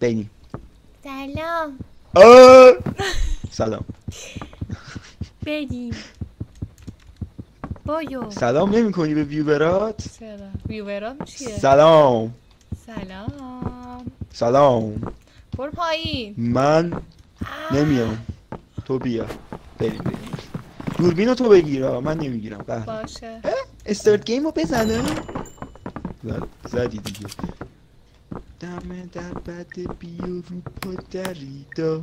بریم. سلام. سلام. بریم. بایو. سلام نمی کنی به ویورات؟ چرا؟ ویورات چیه؟ سلام. سلام. برو پایین. من نمیام، تو بیا. بریم. دوربینو تو بگیرا، من نمیگیرم. باشه. استارت گیم رو بزنه. زدی دیگه. دم در بد بیا رو پادریدا.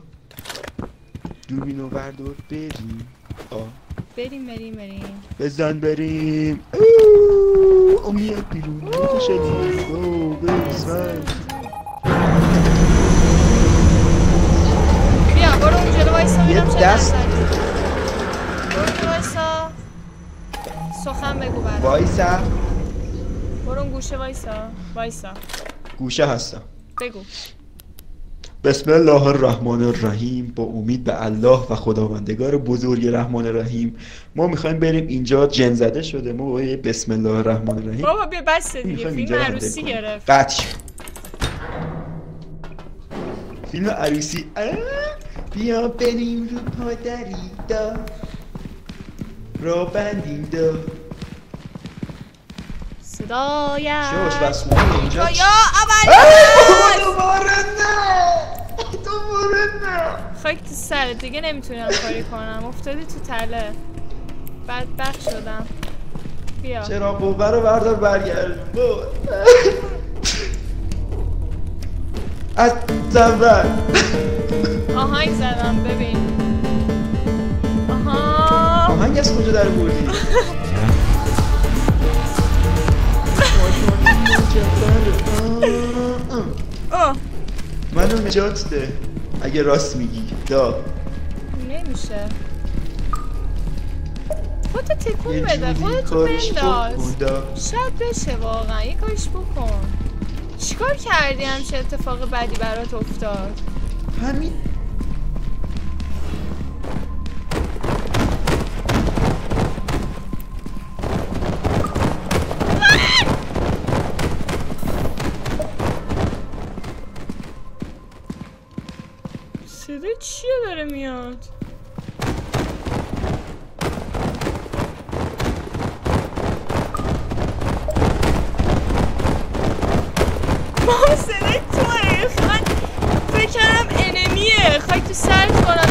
دوربینو بردار بریم. بریم. بزن بریم. میاد بیرون. خوشحالی. بریم. بیا برو اون جلو وایسا ببینم چه دست. برو اونجا وایسا. سخن بگو برام. وایسا. برو اون گوشه وایسا. گوشه هستم. بگو. بسم الله الرحمن الرحیم. با امید به الله و خداوندگار بزرگ رحمان الرحیم. ما میخوایم بریم اینجا جن زده شده. ما با بسم الله الرحمن الرحیم بابا بیا بس دیگه، فیلم عروسی گرفت. قطع. فیلم عروسی. بیا بریم رو پادریدا را بندیم دا. صدایم شوش بس ما اینجا یا اول دوباره نه خاک تو سرت دیگه نمیتونم کاری کنم. افتادی تو تله. بدبخت شدم. بیا چرا قوه رو بردار برگرد. از اول آهنگ زدم ببین. آهنگ از کجا در بردی؟ منو نجات ده اگه راست میگی. نمیشه. خودتو تکون بده، خودتو بنداز. شاید بشه واقعا. یه کارش بکن. چیکار کردی همچه اتفاق بدی برات افتاد؟ همین. صدای چیه داره میاد؟ بابا صدای توه. من فکر کردم انمیه. خاک تو سرت کنم